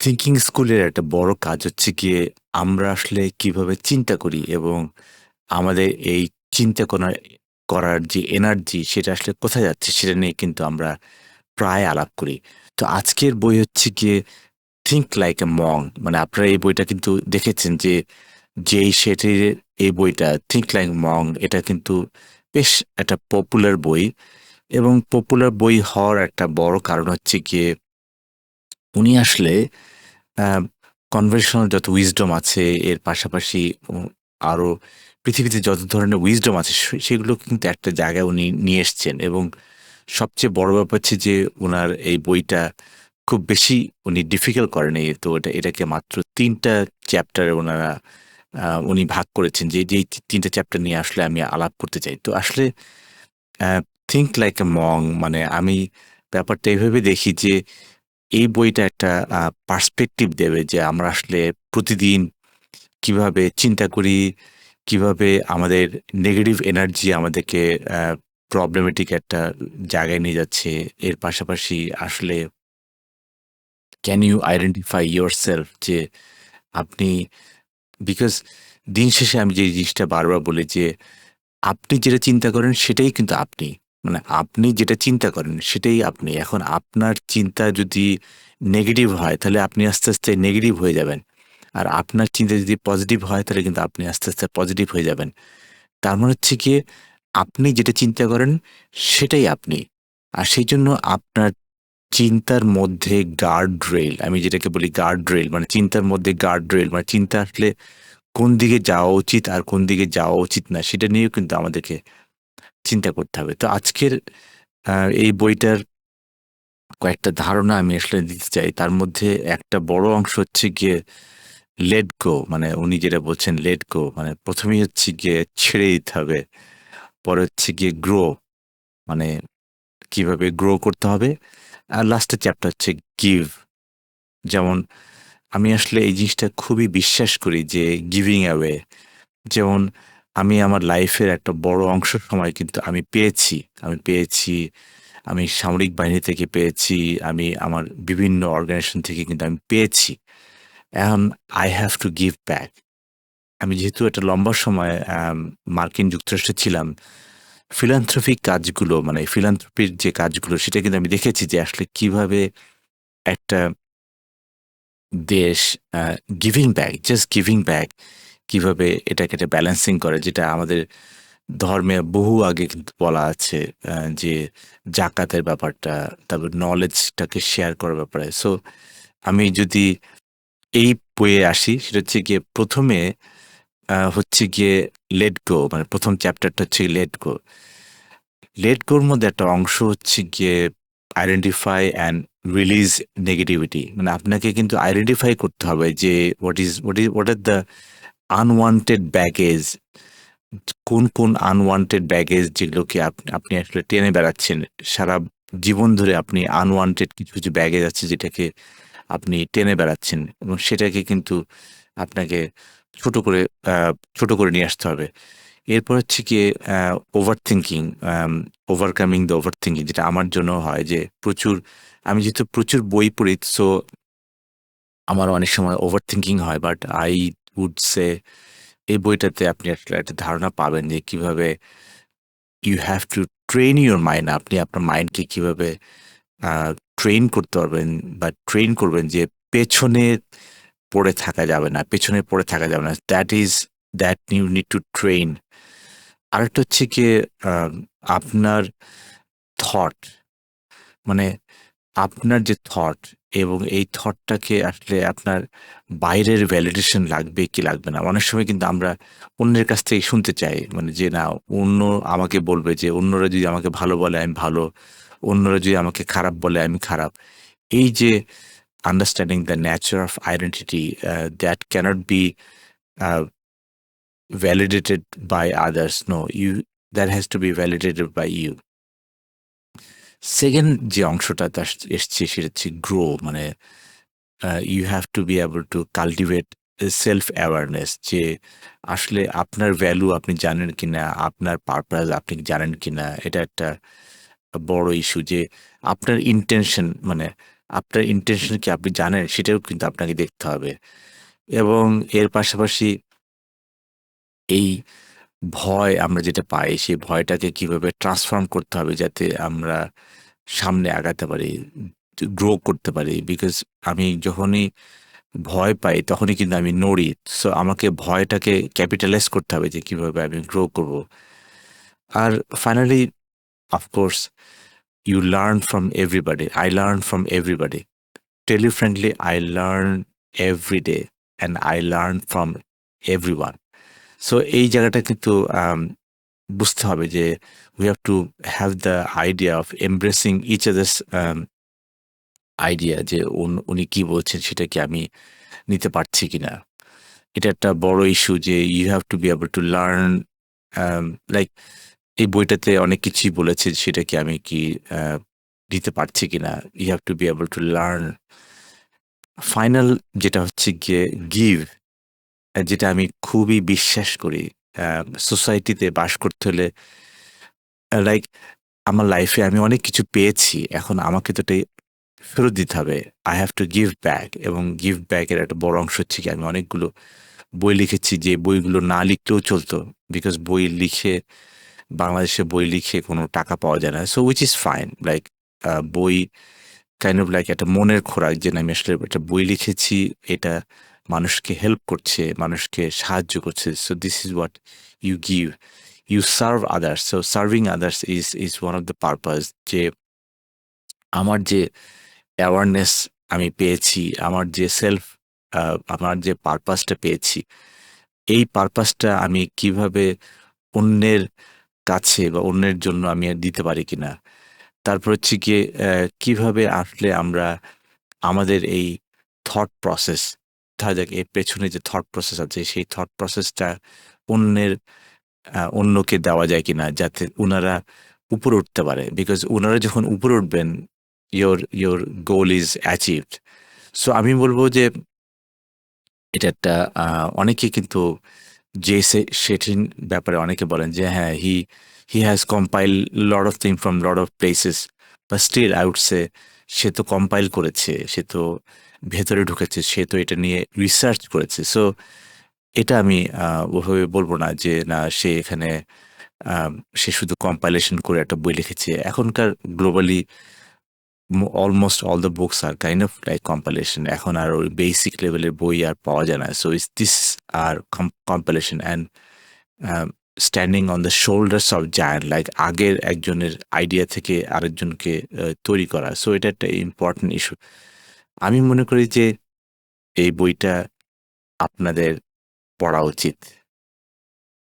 Thinking স্কুলের একটা বড় কাজ হচ্ছে গিয়ে আমরা আসলে কিভাবে চিন্তা করি এবং আমাদের এই চিন্তা করার যে এনার্জি সেটা আসলে কোথায় যাচ্ছে সেটা নিয়ে কিন্তু আমরা প্রায় আলাপ করি। তো আজকের বই হচ্ছে গিয়ে থিঙ্ক লাইক এ মং, মানে আপনারা এই বইটা কিন্তু দেখেছেন যে যেই শেঠির এই বইটা থিঙ্ক লাইক মং, এটা কিন্তু বেশ একটা পপুলার বই। এবং পপুলার বই হওয়ার একটা বড় কারণ হচ্ছে গিয়ে উনি আসলে কনভেনশনাল যত উইজডম আছে এর পাশাপাশি আরো পৃথিবীতে যত ধরনের উইজডম আছে সেগুলো কিন্তু একটা জায়গায় উনি নিয়ে এসছেন। এবং সবচেয়ে বড় ব্যাপার হচ্ছে যে ওনার এই বইটা খুব বেশি উনি ডিফিকাল্ট করেনি। তো এটাকে মাত্র 3টা চ্যাপ্টারে ওনারা উনি ভাগ করেছেন, যে যেই 3টা চ্যাপ্টার নিয়ে আসলে আমি আলাপ করতে চাই। তো আসলে থিঙ্ক লাইক এ মং, মানে আমি ব্যাপারটা এভাবে দেখি যে এই বইটা একটা পার্সপেক্টিভ দেবে যে আমরা আসলে প্রতিদিন কিভাবে চিন্তা করি, কিভাবে আমাদের নেগেটিভ এনার্জি আমাদেরকে প্রবলেমেটিক একটা জায়গায় নিয়ে যাচ্ছে। এর পাশাপাশি আসলে can you identify yourself, যে আপনি, বিকজ দিন শেষে আমি যে জিনিসটা বারবার বলি যে আপনি যেটা চিন্তা করেন সেটাই কিন্তু আপনি, মানে আপনি যেটা চিন্তা করেন সেটাই আপনি। এখন আপনার চিন্তা যদি নেগেটিভ হয় তাহলে আপনি আস্তে আস্তে নেগেটিভ হয়ে যাবেন, আর আপনার চিন্তা যদি পজিটিভ হয় তাহলে কিন্তু আপনি আস্তে আস্তে পজিটিভ হয়ে যাবেন। তার মানে হচ্ছে গিয়ে আপনি যেটা চিন্তা করেন সেটাই আপনি। আর সেই জন্য আপনার চিন্তার মধ্যে গার্ড রেল, আমি যেটাকে বলি গার্ড রেল, মানে চিন্তার মধ্যে গার্ড রেল, মানে চিন্তা আসলে কোন দিকে যাওয়া উচিত আর কোন দিকে যাওয়া উচিত না সেটা নিয়েও কিন্তু আমাদেরকে চিন্তা করতে হবে। তো আজকের এই বইটার কয়েকটা ধারণা আমি আসলে দিতে চাই। তার মধ্যে একটা বড় অংশ হচ্ছে গিয়ে লেট গো, মানে উনি যেটা বলছেন লেট গো, মানে প্রথমেই হচ্ছে গিয়ে ছেড়ে দিতে হবে। পরে হচ্ছে গিয়ে গ্রো, মানে কিভাবে গ্রো করতে হবে। আর লাস্টের চ্যাপ্টার হচ্ছে গিভ। যেমন আমি আসলে এই জিনিসটা খুবই বিশ্বাস করি যে গিভিং অ্যাওয়ে, যেমন আমি আমার লাইফের একটা বড় অংশ সময় কিন্তু আমি পেয়েছি আমি সামরিক বাহিনী থেকে পেয়েছি, আমি আমার বিভিন্ন অর্গানাইজেশন থেকে কিন্তু আমি পেয়েছি। এখন I have to give back. আমি যেহেতু একটা লম্বা সময় মার্কিন যুক্তরাষ্ট্রে ছিলাম, ফিলান্থ্রপিক কাজগুলো, মানে ফিলান্থ্রপির যে কাজগুলো সেটা কিন্তু আমি দেখেছি যে আসলে কিভাবে একটা দেশ giving back, just giving back, কিভাবে এটাকে একটা ব্যালেন্সিং করে, যেটা আমাদের ধর্মে বহু আগে কিন্তু বলা আছে, যে জাকাতের ব্যাপারটা, তারপর নলেজটাকে শেয়ার করার ব্যাপারে। সো আমি যদি এই বইয়ে আসি সেটা হচ্ছে গিয়ে প্রথমে হচ্ছে গিয়ে লেট গো, মানে প্রথম চ্যাপ্টারটা হচ্ছে লেট গো। লেট গোর মধ্যে একটা অংশ হচ্ছে গিয়ে আইডেন্টিফাই অ্যান্ড রিলিজ নেগেটিভিটি, মানে আপনাকে কিন্তু আইডেন্টিফাই করতে হবে যে what are the unwanted baggage, কোন কোন আনওয়ান্টেড ব্যাগেজ যেগুলোকে আপনি আসলে টেনে বেড়াচ্ছেন সারা জীবন ধরে। আপনি আনওয়ান্টেড কিছু কিছু ব্যাগেজ আছে যেটাকে আপনি টেনে বেড়াচ্ছেন, এবং সেটাকে কিন্তু আপনাকে ছোট করে ছোট করে নিয়ে আসতে হবে। এরপর হচ্ছে গিয়ে over thinking, overcoming the over thinking, যেটা আমার জন্য হয় যে আমি যেহেতু প্রচুর বই পড়ি, সো আমার অনেক সময় ওভার থিঙ্কিং হয়। বাট আই উড সে এই বইটাতে আপনি আসলে একটা ধারণা পাবেন যে কিভাবে you have to train your mind, আপনি আপনার মাইন্ডকে কিভাবে ট্রেন করতে পারবেন বা ট্রেন করবেন যে পেছনে পেছনে পড়ে থাকা যাবে না, that you need to train. আরেকটা হচ্ছে গিয়ে আহ, আপনার থট, মানে আপনার যে থট, এবং এই থটটাকে আসলে আপনার বাইরের ভ্যালিডেশন লাগবে কি লাগবে না। অনেক সময় কিন্তু আমরা অন্যের কাছ থেকে শুনতে চাই, মানে যে না, অন্য আমাকে বলবে, যে অন্যরা যদি আমাকে ভালো বলে আমি ভালো, অন্যরা যদি আমাকে খারাপ বলে আমি খারাপ। এই যে understanding the nature of identity, that cannot be validated by others. No, that has to be validated by you. Second যে অংশটা এসছে সেটা হচ্ছে গ্রো, মানে you have to be able to cultivate self awareness, যে আসলে আপনার ভ্যালু আপনি জানেন কিনা, আপনার পারপাস আপনি জানেন কিনা। এটা একটা বড় ইস্যু যে আপনার ইন্টেনশন, মানে আপনার ইন্টেনশন কি আপনি জানেন সেটাও কিন্তু আপনাকে দেখতে হবে। এবং এর পাশাপাশি এই ভয় আমরা যেটা পাই সেই ভয়টাকে কিভাবে ট্রান্সফর্ম করতে হবে যাতে আমরা সামনে আগাতে পারি, গ্রো করতে পারি। বিকজ আমি যখনই ভয় পাই তখনই কিন্তু আমি নড়ি। সো আমাকে ভয়টাকে ক্যাপিটালাইজ করতে হবে যে কিভাবে আমি গ্রো করব। আর finally of course you learn from everybody, I learn from everybody. Tell you friendly, I learn every day and I learn from everyone. So এই জায়গাটা কিন্তু বুঝতে হবে যে we have to have the idea of embracing each others idea, যে উনি কি বলছেন সেটা কি আমি নিতে পারছি কিনা। এটা একটা বড় ইস্যু যে you have to be able to learn, like এই বইটাতে অনেক কিছুই বলেছে সেটা কি আমি কি দিতে পারছি কিনা। You have to be able to learn. Final যেটা হচ্ছে গিয়ে গিভ, যেটা আমি খুবই বিশ্বাস করি। সোসাইটিতে বাস করতে হলে লাইক আমার লাইফে আমি অনেক কিছু পেয়েছি, এখন আমাকে তো এটাই ফেরত দিতে হবে। I have to give back, এবং গিভ ব্যাকের একটা বড় অংশ হচ্ছে কি আমি অনেকগুলো বই লিখেছি যে বইগুলো না লিখলেও চলতো। বিকজ বই লিখে, বাংলাদেশে বই লিখে কোনো টাকা পাওয়া যায় না। So which is fine, like বই কাইন্ড অফ লাইক একটা মনের খোরাক যে না, আমি আসলে একটা বই লিখেছি, এটা মানুষকে হেল্প করছে, মানুষকে সাহায্য করছে। So this is what you give, you serve others. So serving others is one of the purpose. যে আমার যে অ্যাওয়ারনেস আমি পেয়েছি, আমার যে সেলফ, আমার যে পারপাসটা পেয়েছি, এই পারপাসটা আমি কিভাবে অন্যের কাছে বা অন্যের জন্য আমি আর দিতে পারি কিনা। তারপর হচ্ছে গিয়ে কিভাবে আসলে আমরা আমাদের এই থট প্রসেস, ধরা যাক এর পেছনে যে থট প্রসেস আছে সেই থট প্রসেসটা অন্যের অন্যকে দেওয়া যায় কিনা যাতে উনারা উপরে উঠতে পারে। বিকজ উনারা যখন উপরে উঠবেন, your goal is achieved. So আমি বলবো যে এটা একটা অনেকে কিন্তু যে সেটিং ব্যাপারে অনেকে বলেন যে হ্যাঁ, he has compile lot of thing from lot of places, but still I would say say তো কম্পাইল করেছে, সে তো ভেতরে ঢুকেছে, সে তো এটা নিয়ে রিসার্চ করেছে। সো এটা আমি ওভাবে বলবো না যে না সে এখানে সে শুধু কম্পাইলেশন করে একটা বই লিখেছে। এখনকার globally almost all the books are kind of like compilation. এখন আর ওই বেসিক লেভেলের বই আর পাওয়া যায় না। সো ইস দিস আর compilation and standing on the shoulders of giant, like আগের একজনের আইডিয়া থেকে আরেকজনকে তৈরি করা। সো এটা একটা ইম্পর্টেন্ট ইস্যু। আমি মনে করি যে এই বইটা আপনাদের পড়া উচিত।